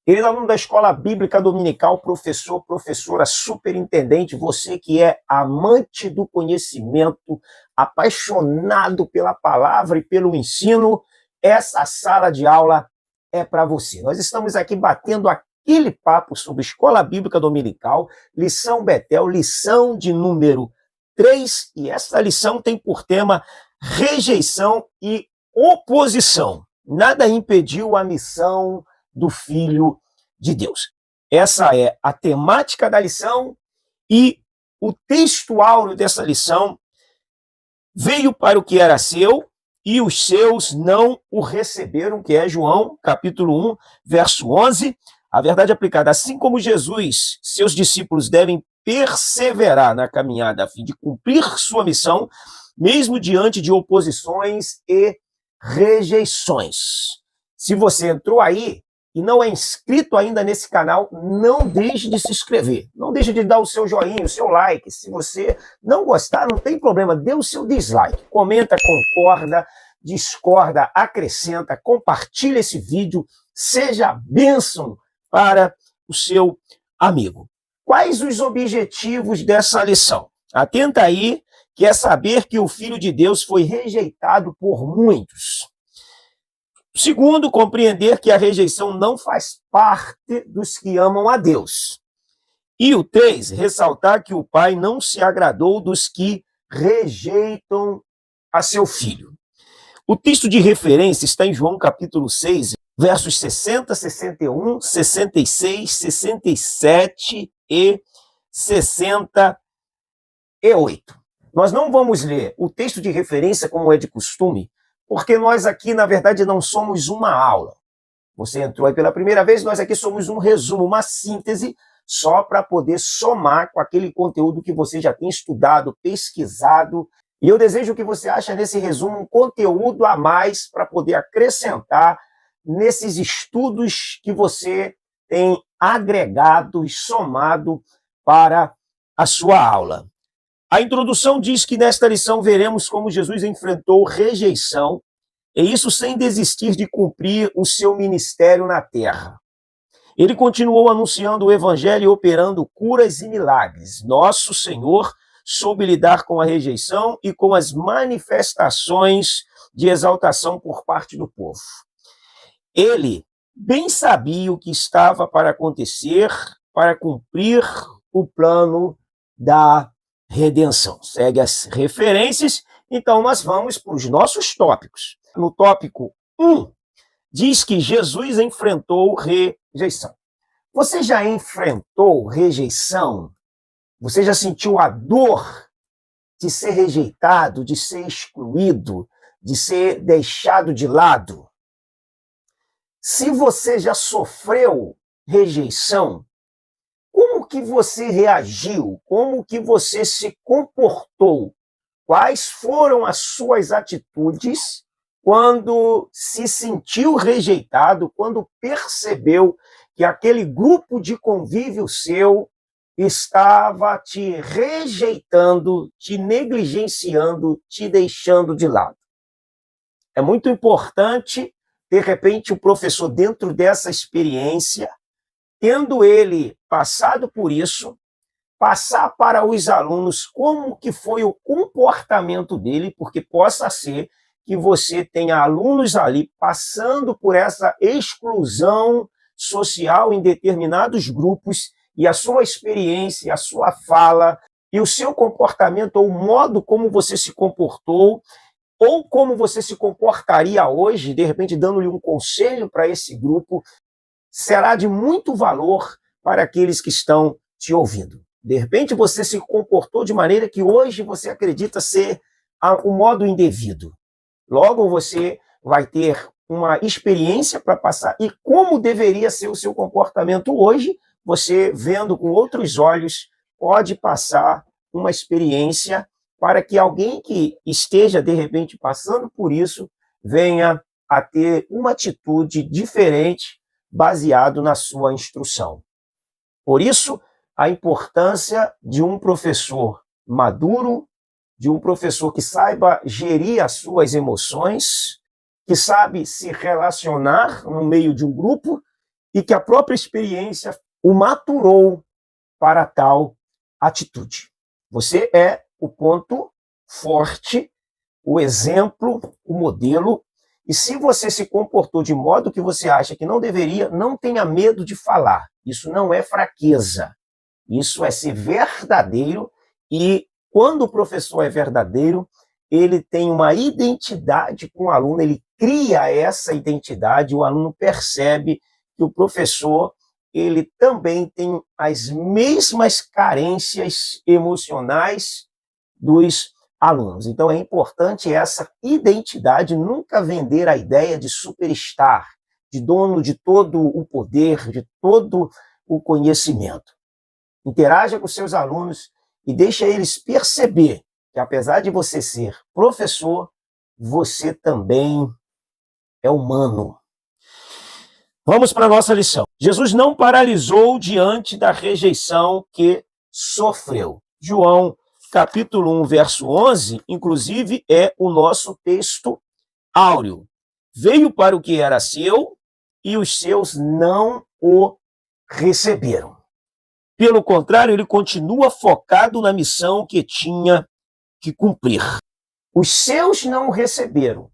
Querido aluno da Escola Bíblica Dominical, professor, professora, superintendente, você que é amante do conhecimento, apaixonado pela palavra e pelo ensino, essa sala de aula é para você. Nós estamos aqui batendo aquele papo sobre Escola Bíblica Dominical, lição Betel, lição de número 3, e essa lição tem por tema rejeição e oposição. Nada impediu a missão do Filho de Deus. Essa é a temática da lição e o texto áureo dessa lição: veio para o que era seu e os seus não o receberam, que é João, capítulo 1, verso 11. A verdade aplicada: assim como Jesus, seus discípulos devem perseverar na caminhada a fim de cumprir sua missão, mesmo diante de oposições e rejeições. Se você entrou aí e não é inscrito ainda nesse canal, não deixe de se inscrever. Não deixe de dar o seu joinha, o seu like. Se você não gostar, não tem problema, dê o seu dislike. Comenta, concorda, discorda, acrescenta, compartilha esse vídeo, seja bênção para o seu amigo. Quais os objetivos dessa lição? Atenta aí, que é saber que o Filho de Deus foi rejeitado por muitos. Segundo, compreender que a rejeição não faz parte dos que amam a Deus. E o 3, ressaltar que o Pai não se agradou dos que rejeitam a seu Filho. O texto de referência está em João capítulo 6, versos 60, 61, 66, 67 e 68. Nós não vamos ler o texto de referência como é de costume, porque nós aqui, na verdade, não somos uma aula. Você entrou aí pela primeira vez, nós aqui somos um resumo, uma síntese, só para poder somar com aquele conteúdo que você já tem estudado, pesquisado. E eu desejo que você ache nesse resumo um conteúdo a mais para poder acrescentar nesses estudos que você tem agregado e somado para a sua aula. A introdução diz que nesta lição veremos como Jesus enfrentou rejeição, e isso sem desistir de cumprir o seu ministério na terra. Ele continuou anunciando o evangelho e operando curas e milagres. Nosso Senhor soube lidar com a rejeição e com as manifestações de exaltação por parte do povo. Ele bem sabia o que estava para acontecer para cumprir o plano da redenção. Segue as referências, então nós vamos para os nossos tópicos. No tópico 1, diz que Jesus enfrentou rejeição. Você já enfrentou rejeição? Você já sentiu a dor de ser rejeitado, de ser excluído, de ser deixado de lado? Se você já sofreu rejeição, como que você reagiu? Como que você se comportou? Quais foram as suas atitudes quando se sentiu rejeitado, quando percebeu que aquele grupo de convívio seu estava te rejeitando, te negligenciando, te deixando de lado? É muito importante, de repente, o professor, dentro dessa experiência, tendo ele passado por isso, passar para os alunos como que foi o comportamento dele, porque possa ser que você tenha alunos ali passando por essa exclusão social em determinados grupos, e a sua experiência, a sua fala e o seu comportamento, ou o modo como você se comportou, ou como você se comportaria hoje, de repente dando-lhe um conselho para esse grupo, será de muito valor para aqueles que estão te ouvindo. De repente você se comportou de maneira que hoje você acredita ser um modo indevido. Logo você vai ter uma experiência para passar, e como deveria ser o seu comportamento hoje, você vendo com outros olhos, pode passar uma experiência para que alguém que esteja de repente passando por isso venha a ter uma atitude diferente baseado na sua instrução. Por isso, a importância de um professor maduro, de um professor que saiba gerir as suas emoções, que sabe se relacionar no meio de um grupo e que a própria experiência o maturou para tal atitude. Você é o ponto forte, o exemplo, o modelo, e se você se comportou de modo que você acha que não deveria, não tenha medo de falar. Isso não é fraqueza. Isso é ser verdadeiro, e quando o professor é verdadeiro, ele tem uma identidade com o aluno, ele cria essa identidade, o aluno percebe que o professor ele também tem as mesmas carências emocionais dos alunos. Então é importante essa identidade, nunca vender a ideia de superstar, de dono de todo o poder, de todo o conhecimento. Interaja com seus alunos e deixa eles perceber que, apesar de você ser professor, você também é humano. Vamos para a nossa lição. Jesus não paralisou diante da rejeição que sofreu. João, capítulo 1, verso 11, inclusive, é o nosso texto áureo. Veio para o que era seu e os seus não o receberam. Pelo contrário, ele continua focado na missão que tinha que cumprir. Os seus não o receberam,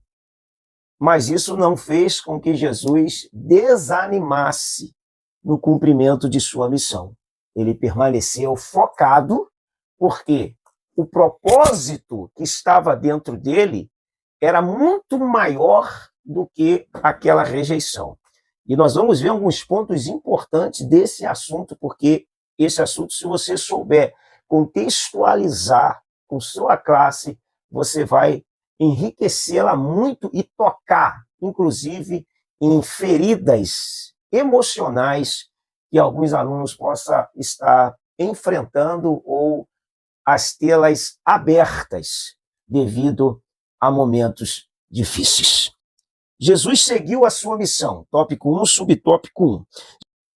mas isso não fez com que Jesus desanimasse no cumprimento de sua missão. Ele permaneceu focado, porque o propósito que estava dentro dele era muito maior do que aquela rejeição. E nós vamos ver alguns pontos importantes desse assunto, porque esse assunto, se você souber contextualizar com sua classe, você vai enriquecê-la muito e tocar, inclusive, em feridas emocionais que alguns alunos possam estar enfrentando ou as tê-las abertas devido a momentos difíceis. Jesus seguiu a sua missão, tópico 1, subtópico 1.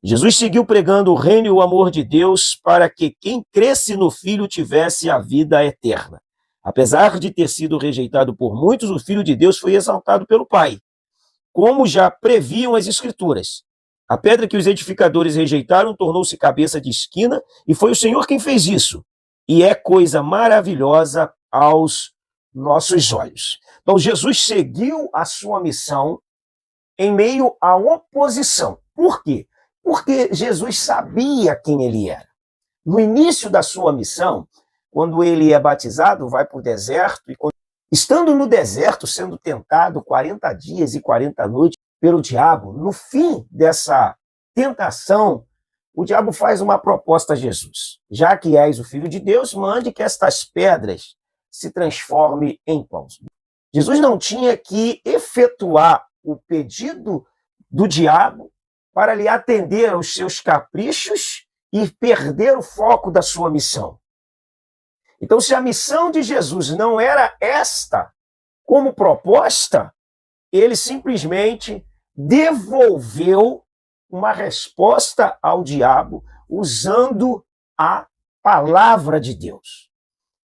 Jesus seguiu pregando o reino e o amor de Deus para que quem cresce no Filho tivesse a vida eterna. Apesar de ter sido rejeitado por muitos, o Filho de Deus foi exaltado pelo Pai, como já previam as Escrituras. A pedra que os edificadores rejeitaram tornou-se cabeça de esquina, e foi o Senhor quem fez isso. E é coisa maravilhosa aos nossos olhos. Então, Jesus seguiu a sua missão em meio à oposição. Por quê? Porque Jesus sabia quem ele era. No início da sua missão, quando ele é batizado, vai para o deserto, e estando no deserto, sendo tentado 40 dias e 40 noites pelo diabo, no fim dessa tentação, o diabo faz uma proposta a Jesus. Já que és o Filho de Deus, mande que estas pedras se transformem em pães. Jesus não tinha que efetuar o pedido do diabo para lhe atender aos seus caprichos e perder o foco da sua missão. Então, se a missão de Jesus não era esta como proposta, ele simplesmente devolveu uma resposta ao diabo usando a palavra de Deus.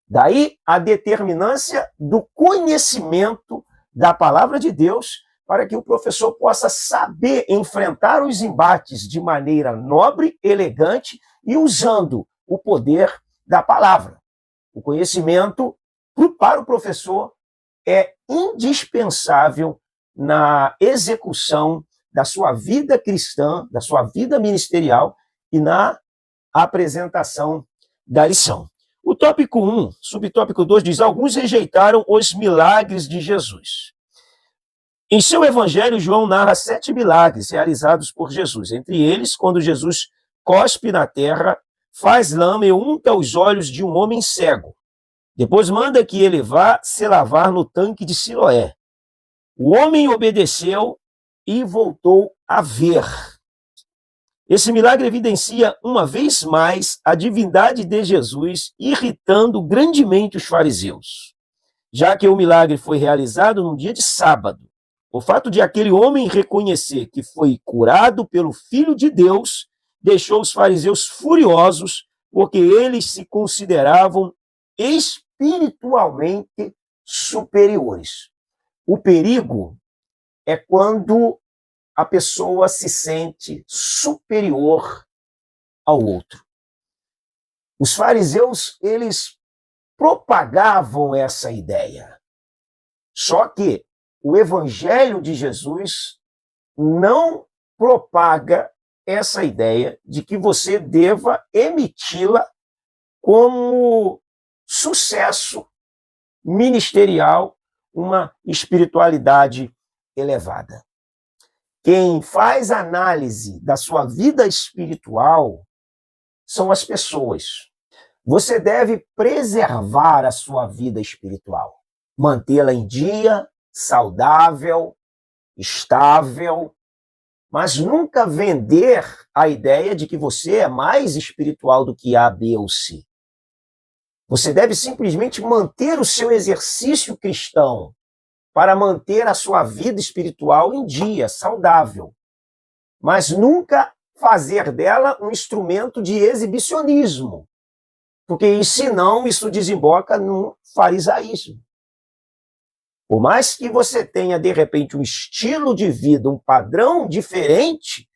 Daí a determinância do conhecimento da palavra de Deus, para que o professor possa saber enfrentar os embates de maneira nobre, elegante e usando o poder da palavra. O conhecimento, para o professor, é indispensável na execução da sua vida cristã, da sua vida ministerial e na apresentação da lição. O tópico 1, subtópico 2, diz: alguns rejeitaram os milagres de Jesus. Em seu evangelho, João narra 7 milagres realizados por Jesus. Entre eles, quando Jesus cospe na terra, faz lama e unta os olhos de um homem cego. Depois manda que ele vá se lavar no tanque de Siloé. O homem obedeceu e voltou a ver. Esse milagre evidencia uma vez mais a divindade de Jesus, irritando grandemente os fariseus, já que o milagre foi realizado num dia de sábado. O fato de aquele homem reconhecer que foi curado pelo Filho de Deus deixou os fariseus furiosos, porque eles se consideravam espiritualmente superiores. O perigo é quando a pessoa se sente superior ao outro. Os fariseus, eles propagavam essa ideia. Só que o evangelho de Jesus não propaga essa ideia de que você deva emiti-la como sucesso ministerial, uma espiritualidade elevada. Quem faz análise da sua vida espiritual são as pessoas. Você deve preservar a sua vida espiritual, mantê-la em dia, saudável, estável, mas nunca vender a ideia de que você é mais espiritual do que A, B ou C. Você deve simplesmente manter o seu exercício cristão para manter a sua vida espiritual em dia, saudável, mas nunca fazer dela um instrumento de exibicionismo, porque senão isso desemboca no farisaísmo. Por mais que você tenha, de repente, um estilo de vida, um padrão diferente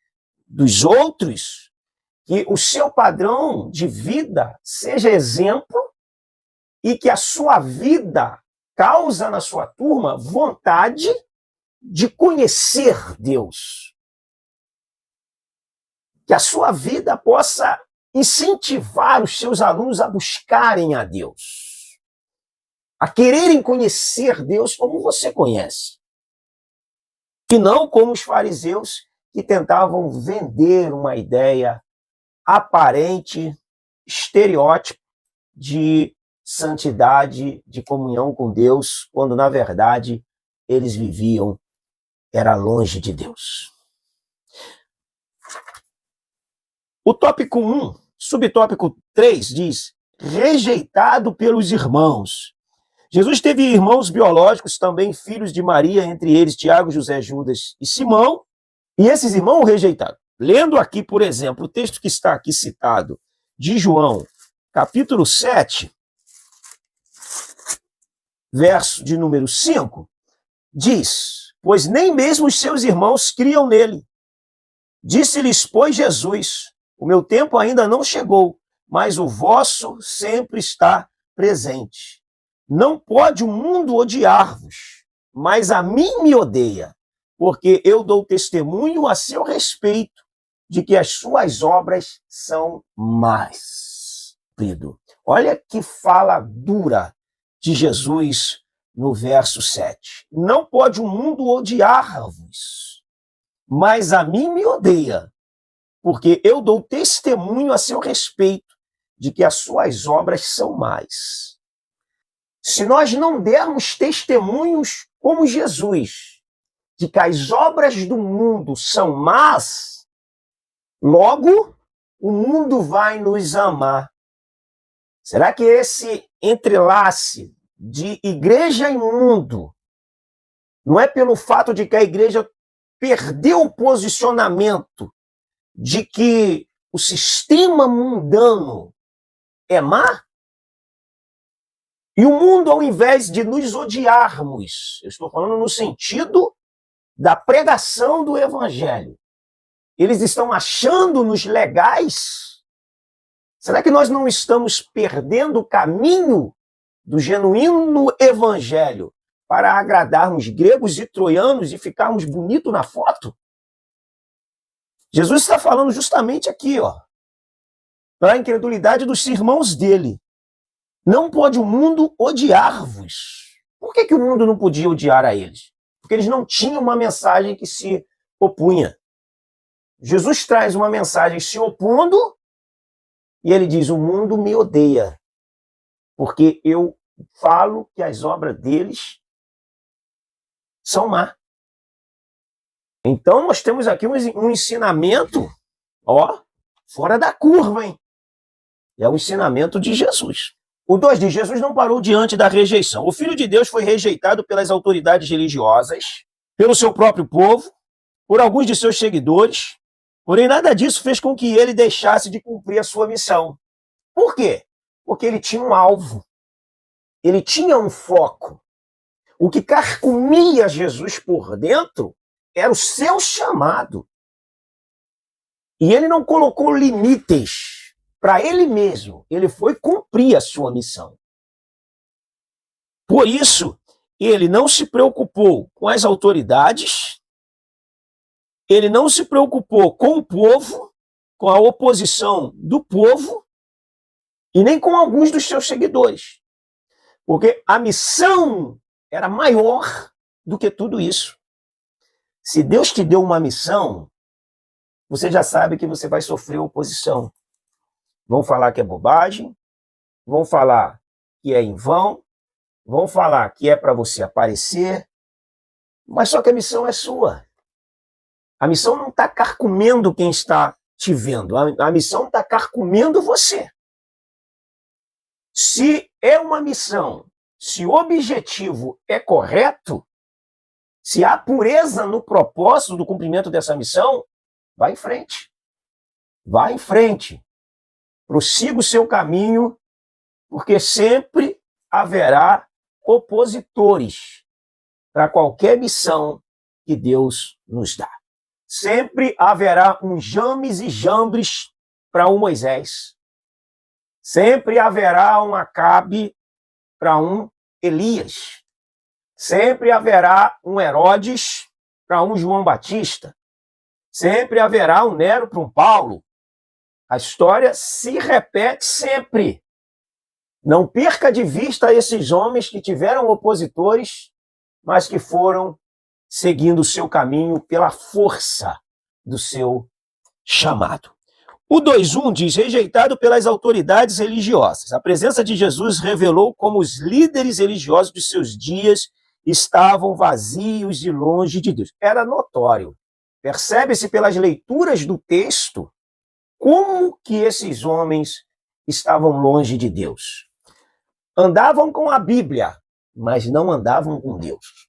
dos outros, que o seu padrão de vida seja exemplo e que a sua vida causa na sua turma vontade de conhecer Deus. Que a sua vida possa incentivar os seus alunos a buscarem a Deus, a quererem conhecer Deus como você conhece. E não como os fariseus que tentavam vender uma ideia aparente, estereótipo de santidade, de comunhão com Deus, quando na verdade eles viviam era longe de Deus. O tópico 1, subtópico 3 diz: rejeitado pelos irmãos. Jesus teve irmãos biológicos, também filhos de Maria, entre eles Tiago, José, Judas e Simão, e esses irmãos o rejeitaram. Lendo aqui, por exemplo, o texto que está aqui citado, de João, capítulo 7, verso de número 5, diz: pois nem mesmo os seus irmãos criam nele. Disse-lhes, pois, Jesus: o meu tempo ainda não chegou, mas o vosso sempre está presente. Não pode o mundo odiar-vos, mas a mim me odeia, porque eu dou testemunho a seu respeito de que as suas obras são más. Olha que fala dura de Jesus no verso 7. Não pode o mundo odiar-vos, mas a mim me odeia, porque eu dou testemunho a seu respeito de que as suas obras são más. Se nós não dermos testemunhos como Jesus, de que as obras do mundo são más, logo o mundo vai nos amar. Será que esse entrelace de igreja e mundo não é pelo fato de que a igreja perdeu o posicionamento de que o sistema mundano é má? E o mundo, ao invés de nos odiarmos, eu estou falando no sentido da pregação do evangelho, eles estão achando-nos legais? Será que nós não estamos perdendo o caminho do genuíno evangelho para agradarmos gregos e troianos e ficarmos bonitos na foto? Jesus está falando justamente aqui, para a incredulidade dos irmãos dele. Não pode o mundo odiar-vos. Por que o mundo não podia odiar a eles? Porque eles não tinham uma mensagem que se opunha. Jesus traz uma mensagem se opondo e ele diz: o mundo me odeia, porque eu falo que as obras deles são má. Então nós temos aqui um ensinamento, fora da curva, hein? É o ensinamento de Jesus. O 2 diz: Jesus não parou diante da rejeição. O Filho de Deus foi rejeitado pelas autoridades religiosas, pelo seu próprio povo, por alguns de seus seguidores, porém nada disso fez com que ele deixasse de cumprir a sua missão. Por quê? Porque ele tinha um alvo, ele tinha um foco. O que carcomia Jesus por dentro era o seu chamado. E ele não colocou limites para ele mesmo. Ele foi cumprir a sua missão. Por isso, ele não se preocupou com as autoridades, ele não se preocupou com o povo, com a oposição do povo, e nem com alguns dos seus seguidores. Porque a missão era maior do que tudo isso. Se Deus te deu uma missão, você já sabe que você vai sofrer oposição. Vão falar que é bobagem, vão falar que é em vão, vão falar que é para você aparecer, mas só que a missão é sua. A missão não está carcomendo quem está te vendo, a missão está carcomendo você. Se é uma missão, se o objetivo é correto, se há pureza no propósito do cumprimento dessa missão, vá em frente. Vá em frente. Prossiga o seu caminho, porque sempre haverá opositores para qualquer missão que Deus nos dá. Sempre haverá um James e Jambres para um Moisés. Sempre haverá um Acabe para um Elias. Sempre haverá um Herodes para um João Batista. Sempre haverá um Nero para um Paulo. A história se repete sempre. Não perca de vista esses homens que tiveram opositores, mas que foram seguindo o seu caminho pela força do seu chamado. O 2:1 diz, rejeitado pelas autoridades religiosas. A presença de Jesus revelou como os líderes religiosos de seus dias estavam vazios e longe de Deus. Era notório. Percebe-se pelas leituras do texto como que esses homens estavam longe de Deus. Andavam com a Bíblia, mas não andavam com Deus.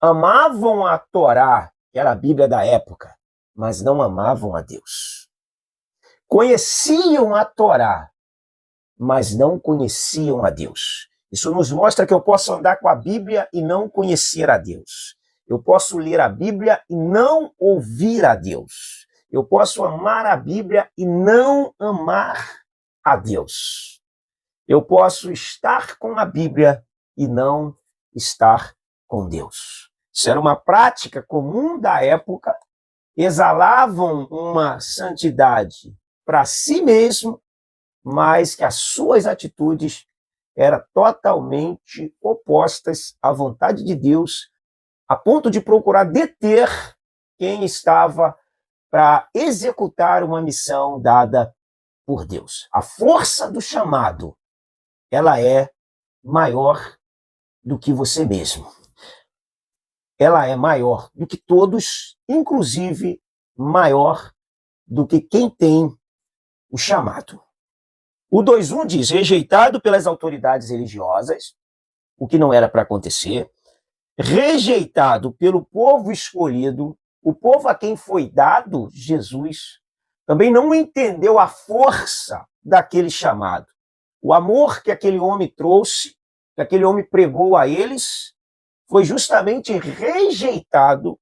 Amavam a Torá, que era a Bíblia da época, mas não amavam a Deus. Conheciam a Torá, mas não conheciam a Deus. Isso nos mostra que eu posso andar com a Bíblia e não conhecer a Deus. Eu posso ler a Bíblia e não ouvir a Deus. Eu posso amar a Bíblia e não amar a Deus. Eu posso estar com a Bíblia e não estar com Deus. Isso era uma prática comum da época. Exalavam uma santidade para si mesmo, mas que as suas atitudes eram totalmente opostas à vontade de Deus, a ponto de procurar deter quem estava para executar uma missão dada por Deus. A força do chamado, ela é maior do que você mesmo. Ela é maior do que todos, inclusive maior do que quem tem o chamado. O 2:1 diz, rejeitado pelas autoridades religiosas, o que não era para acontecer, rejeitado pelo povo escolhido, o povo a quem foi dado Jesus, também não entendeu a força daquele chamado. O amor que aquele homem trouxe, que aquele homem pregou a eles, foi justamente rejeitado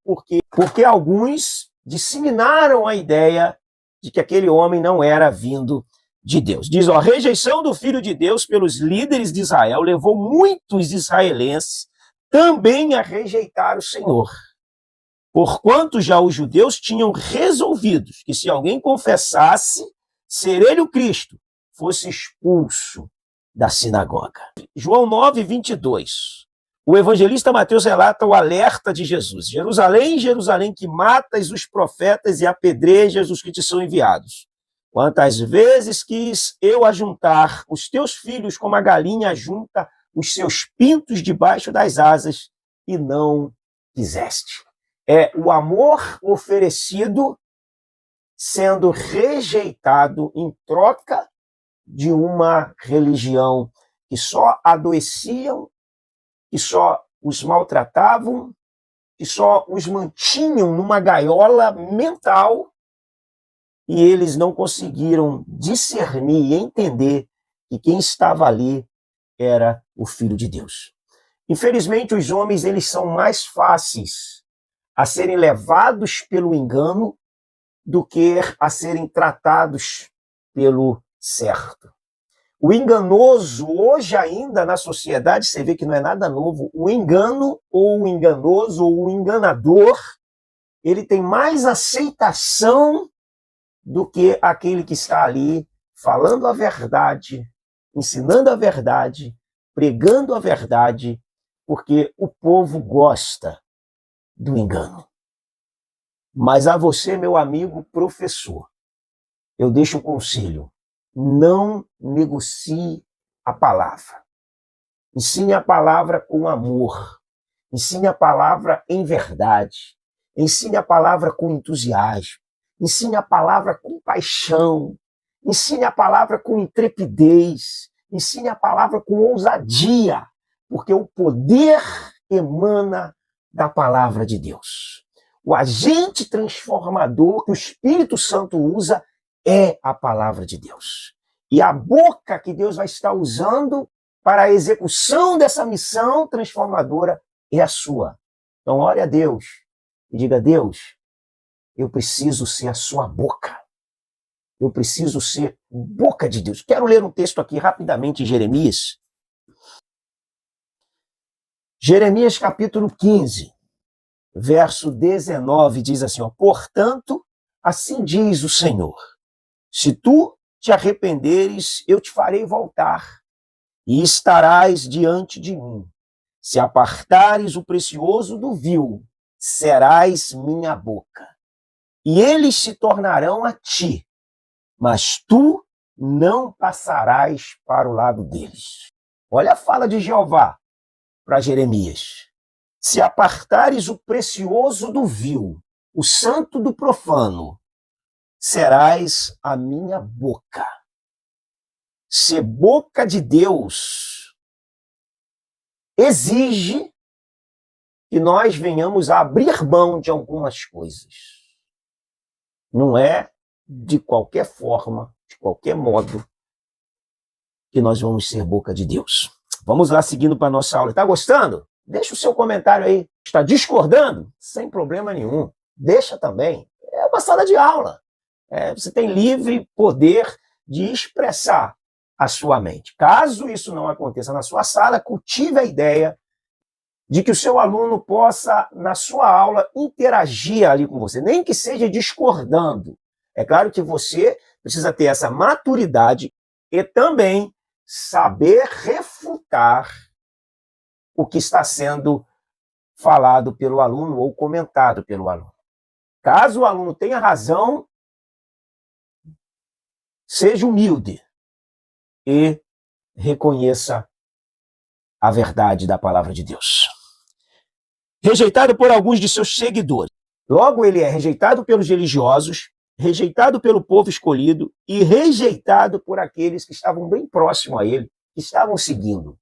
porque alguns disseminaram a ideia de que aquele homem não era vindo de Deus. Diz, a rejeição do Filho de Deus pelos líderes de Israel levou muitos israelenses também a rejeitar o Senhor. Porquanto já os judeus tinham resolvido que se alguém confessasse ser ele o Cristo, fosse expulso da sinagoga. João 9:22. O evangelista Mateus relata o alerta de Jesus. Jerusalém, Jerusalém, que matas os profetas e apedrejas os que te são enviados. Quantas vezes quis eu ajuntar os teus filhos como a galinha ajunta os seus pintos debaixo das asas, e não quiseste. É o amor oferecido sendo rejeitado em troca de uma religião que só adoeciam, que só os maltratavam, que só os mantinham numa gaiola mental, e eles não conseguiram discernir e entender que quem estava ali era o Filho de Deus. Infelizmente, os homens eles são mais fáceis a serem levados pelo engano do que a serem tratados pelo certo. O enganoso, hoje ainda na sociedade, você vê que não é nada novo, o engano, ou o enganoso, ou o enganador, ele tem mais aceitação do que aquele que está ali falando a verdade, ensinando a verdade, pregando a verdade, porque o povo gosta do engano. Mas a você, meu amigo professor, eu deixo um conselho: não negocie a palavra. Ensine a palavra com amor. Ensine a palavra em verdade. Ensine a palavra com entusiasmo. Ensine a palavra com paixão. Ensine a palavra com intrepidez. Ensine a palavra com ousadia, porque o poder emana da palavra de Deus. O agente transformador que o Espírito Santo usa é a palavra de Deus. E a boca que Deus vai estar usando para a execução dessa missão transformadora é a sua. Então, ore a Deus e diga: Deus, eu preciso ser a sua boca. Eu preciso ser boca de Deus. Quero ler um texto aqui rapidamente em Jeremias. Jeremias capítulo 15, verso 19, diz assim, portanto, assim diz o Senhor, se tu te arrependeres, eu te farei voltar, e estarás diante de mim. Se apartares o precioso do vil, serás minha boca. E eles se tornarão a ti, mas tu não passarás para o lado deles. Olha a fala de Jeová para Jeremias. Se apartares o precioso do vil, o santo do profano, serás a minha boca. Ser boca de Deus exige que nós venhamos a abrir mão de algumas coisas. Não é de qualquer forma, de qualquer modo, que nós vamos ser boca de Deus. Vamos lá, seguindo para a nossa aula. Está gostando? Deixa o seu comentário aí. Está discordando? Sem problema nenhum. Deixa também. É uma sala de aula. Você tem livre poder de expressar a sua mente. Caso isso não aconteça na sua sala, cultive a ideia de que o seu aluno possa, na sua aula, interagir ali com você, nem que seja discordando. É claro que você precisa ter essa maturidade e também saber refutar o que está sendo falado pelo aluno ou comentado pelo aluno. Caso o aluno tenha razão, seja humilde e reconheça a verdade da palavra de Deus. Rejeitado por alguns de seus seguidores. Logo, ele é rejeitado pelos religiosos, rejeitado pelo povo escolhido e rejeitado por aqueles que estavam bem próximos a ele, que estavam seguindo.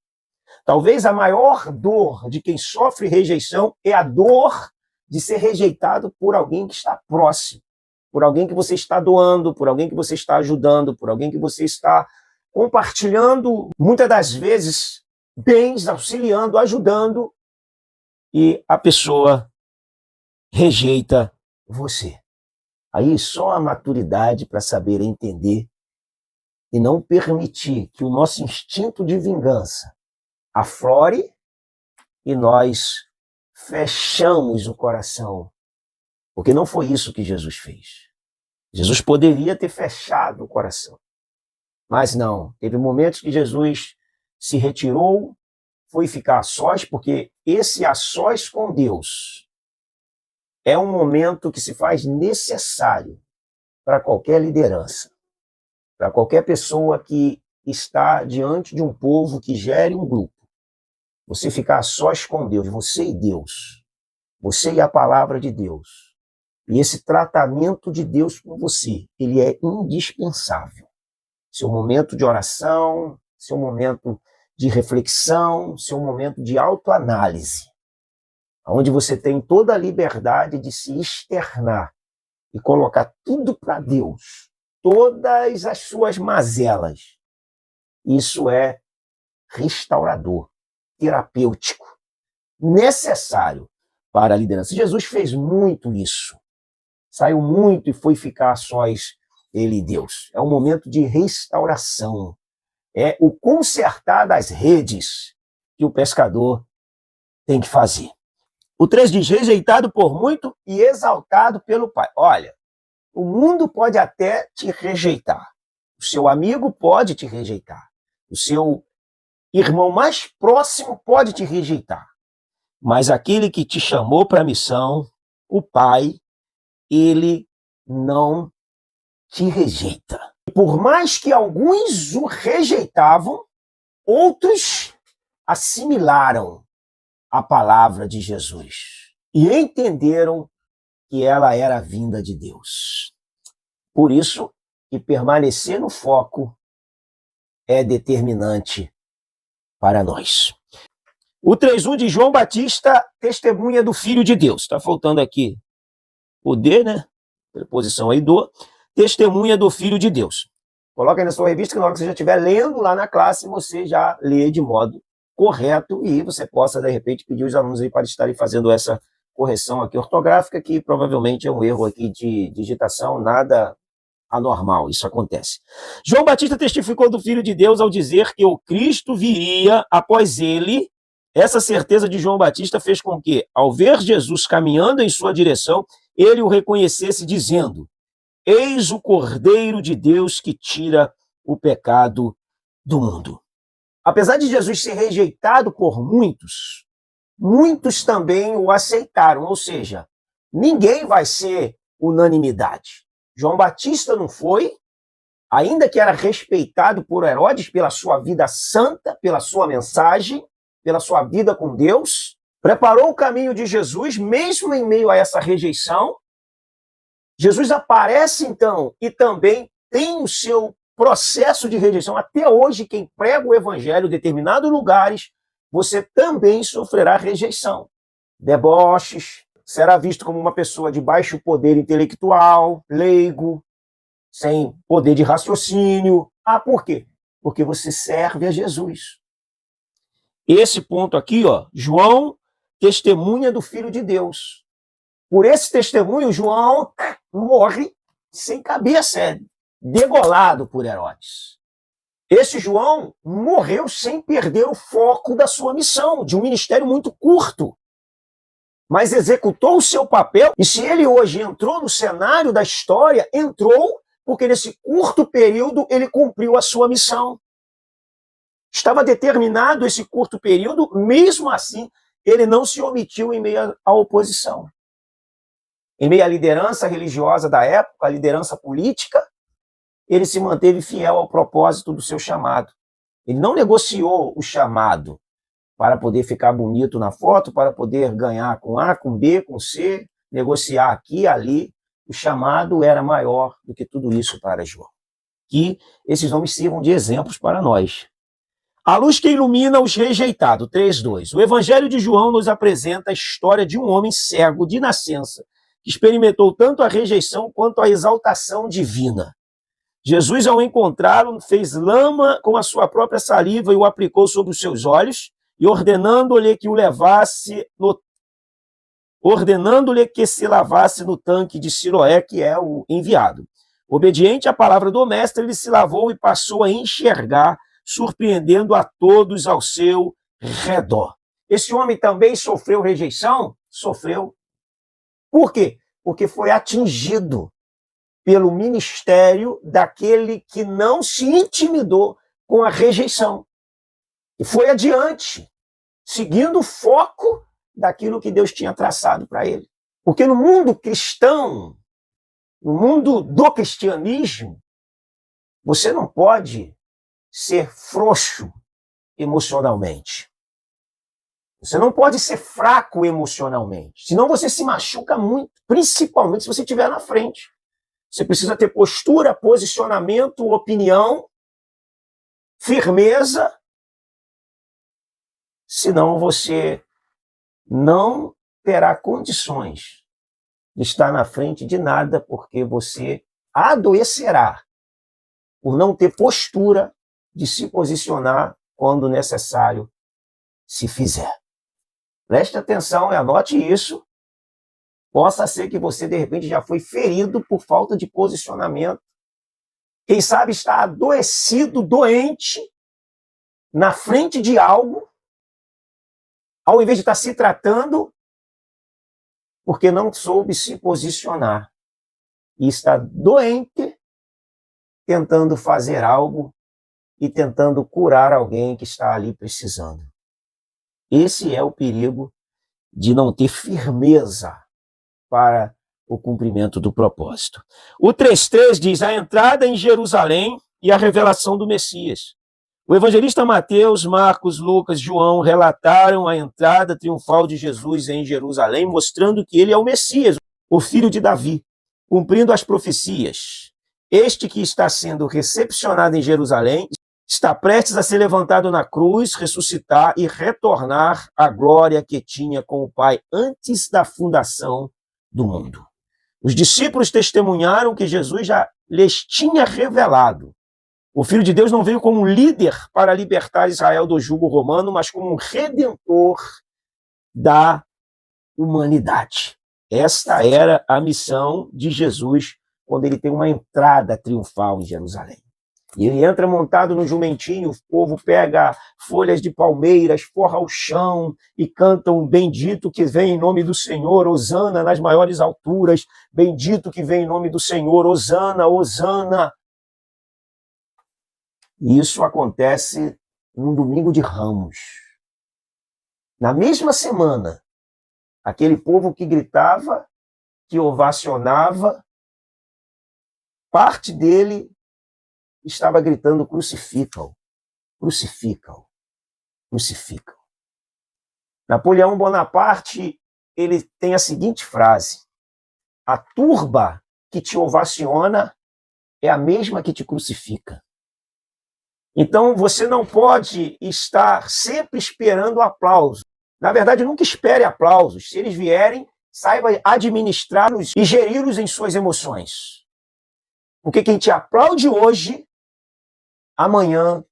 Talvez a maior dor de quem sofre rejeição é a dor de ser rejeitado por alguém que está próximo, por alguém que você está doando, por alguém que você está ajudando, por alguém que você está compartilhando, muitas das vezes, bens, auxiliando, ajudando, e a pessoa rejeita você. Aí só a maturidade para saber entender e não permitir que o nosso instinto de vingança aflore e nós fechamos o coração. Porque não foi isso que Jesus fez. Jesus poderia ter fechado o coração. Mas não. Teve momentos que Jesus se retirou, foi ficar a sós, porque esse a sós com Deus é um momento que se faz necessário para qualquer liderança, para qualquer pessoa que está diante de um povo que gere um grupo. Você ficar a sós com Deus, você e Deus, você e a palavra de Deus. E esse tratamento de Deus com você, ele é indispensável. Seu momento de oração, seu momento de reflexão, seu momento de autoanálise, onde você tem toda a liberdade de se externar e colocar tudo para Deus, todas as suas mazelas. Isso é restaurador, terapêutico, necessário para a liderança. Jesus fez muito isso. Saiu muito e foi ficar sós ele e Deus. É um momento de restauração. É o consertar das redes que o pescador tem que fazer. O 3 diz, rejeitado por muito e exaltado pelo Pai. Olha, o mundo pode até te rejeitar. O seu amigo pode te rejeitar. O seu irmão mais próximo pode te rejeitar. Mas aquele que te chamou para a missão, o Pai, ele não te rejeita. Por mais que alguns o rejeitavam, outros assimilaram a palavra de Jesus e entenderam que ela era a vinda de Deus. Por isso que permanecer no foco é determinante para nós. O 3:1 de João Batista, testemunha do Filho de Deus. Está faltando aqui o D, né? Preposição aí do. Testemunha do Filho de Deus. Coloca aí na sua revista que na hora que você já estiver lendo lá na classe, você já lê de modo correto e você possa, de repente, pedir os alunos aí para estarem fazendo essa correção aqui ortográfica, que provavelmente é um erro aqui de digitação, nada anormal, isso acontece. João Batista testificou do Filho de Deus ao dizer que o Cristo viria após ele. Essa certeza de João Batista fez com que, ao ver Jesus caminhando em sua direção, ele o reconhecesse dizendo, eis o Cordeiro de Deus que tira o pecado do mundo. Apesar de Jesus ser rejeitado por muitos, muitos também o aceitaram, ou seja, ninguém vai ser unanimidade. João Batista não foi, ainda que era respeitado por Herodes pela sua vida santa, pela sua mensagem, pela sua vida com Deus, preparou o caminho de Jesus, mesmo em meio a essa rejeição. Jesus aparece, então, e também tem o seu processo de rejeição. Até hoje, quem prega o evangelho em determinados lugares, você também sofrerá rejeição. Deboches, será visto como uma pessoa de baixo poder intelectual, leigo, sem poder de raciocínio. Ah, por quê? Porque você serve a Jesus. Esse ponto aqui, ó, João, testemunha do Filho de Deus. Por esse testemunho, João morre sem cabeça, é degolado por Herodes. Esse João morreu sem perder o foco da sua missão, de um ministério muito curto, mas executou o seu papel, e se ele hoje entrou no cenário da história, entrou porque nesse curto período ele cumpriu a sua missão. Estava determinado esse curto período, mesmo assim, ele não se omitiu em meio à oposição. Em meio à liderança religiosa da época, à liderança política, ele se manteve fiel ao propósito do seu chamado. Ele não negociou o chamado para poder ficar bonito na foto, para poder ganhar com A, com B, com C, negociar aqui e ali. O chamado era maior do que tudo isso para João. Que esses homens sirvam de exemplos para nós. A luz que ilumina os rejeitados, 3:2. O Evangelho de João nos apresenta a história de um homem cego de nascença, que experimentou tanto a rejeição quanto a exaltação divina. Jesus, ao encontrá-lo, fez lama com a sua própria saliva e o aplicou sobre os seus olhos, e ordenando-lhe que se lavasse no tanque de Siloé, que é o enviado. Obediente à palavra do mestre, ele se lavou e passou a enxergar, surpreendendo a todos ao seu redor. Esse homem também sofreu rejeição? Sofreu. Por quê? Porque foi atingido pelo ministério daquele que não se intimidou com a rejeição. E foi adiante, seguindo o foco daquilo que Deus tinha traçado para ele. Porque no mundo cristão, no mundo do cristianismo, você não pode ser frouxo emocionalmente. Você não pode ser fraco emocionalmente, senão você se machuca muito, principalmente se você estiver na frente. Você precisa ter postura, posicionamento, opinião, firmeza, senão você não terá condições de estar na frente de nada, porque você adoecerá por não ter postura de se posicionar quando necessário se fizer. Preste atenção e anote isso. Possa ser que você, de repente, já foi ferido por falta de posicionamento. Quem sabe está adoecido, doente, na frente de algo, ao invés de estar se tratando, porque não soube se posicionar. E está doente, tentando fazer algo e tentando curar alguém que está ali precisando. Esse é o perigo de não ter firmeza para o cumprimento do propósito. O 3:3 diz: a entrada em Jerusalém e a revelação do Messias. O evangelista Mateus, Marcos, Lucas, João relataram a entrada triunfal de Jesus em Jerusalém, mostrando que ele é o Messias, o filho de Davi, cumprindo as profecias. Este que está sendo recepcionado em Jerusalém está prestes a ser levantado na cruz, ressuscitar e retornar à glória que tinha com o Pai antes da fundação do mundo. Os discípulos testemunharam que Jesus já lhes tinha revelado. O Filho de Deus não veio como um líder para libertar Israel do jugo romano, mas como um redentor da humanidade. Esta era a missão de Jesus quando ele tem uma entrada triunfal em Jerusalém. E ele entra montado no jumentinho, o povo pega folhas de palmeiras, forra o chão e cantam: bendito que vem em nome do Senhor, hosana nas maiores alturas, bendito que vem em nome do Senhor, hosana, hosana. E isso acontece num domingo de Ramos. Na mesma semana, aquele povo que gritava, que ovacionava, parte dele estava gritando: crucifica-o, crucifica-o, crucifica-o. Napoleão Bonaparte, ele tem a seguinte frase: a turba que te ovaciona é a mesma que te crucifica. Então você não pode estar sempre esperando aplausos. Na verdade, nunca espere aplausos. Se eles vierem, saiba administrá-los e geri-los em suas emoções. Porque quem te aplaude hoje, amanhã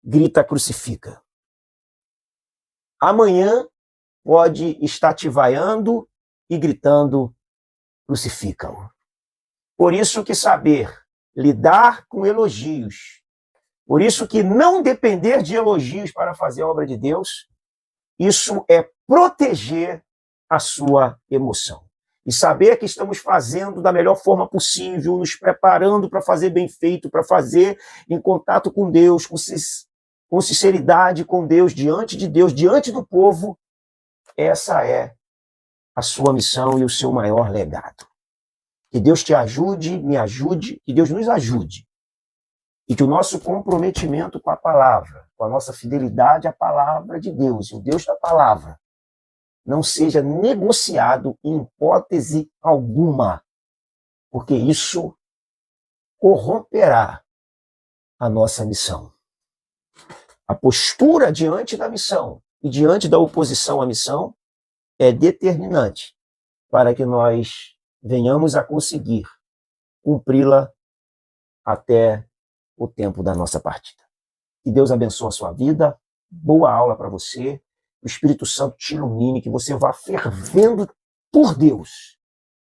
grita crucifica. Amanhã pode estar te vaiando e gritando crucifica-o. Por isso que saber lidar com elogios, por isso que não depender de elogios para fazer a obra de Deus, isso é proteger a sua emoção. E saber que estamos fazendo da melhor forma possível, nos preparando para fazer bem feito, para fazer em contato com Deus, com sinceridade com Deus, diante do povo, essa é a sua missão e o seu maior legado. Que Deus te ajude, me ajude, que Deus nos ajude. E que o nosso comprometimento com a palavra, com a nossa fidelidade à palavra de Deus, e o Deus da palavra, não seja negociado em hipótese alguma, porque isso corromperá a nossa missão. A postura diante da missão e diante da oposição à missão é determinante para que nós venhamos a conseguir cumpri-la até o tempo da nossa partida. Que Deus abençoe a sua vida, boa aula para você, o Espírito Santo te ilumine, que você vá fervendo por Deus,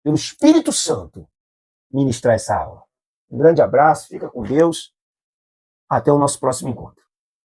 pelo Espírito Santo, ministrar essa aula. Um grande abraço, fica com Deus, até o nosso próximo encontro.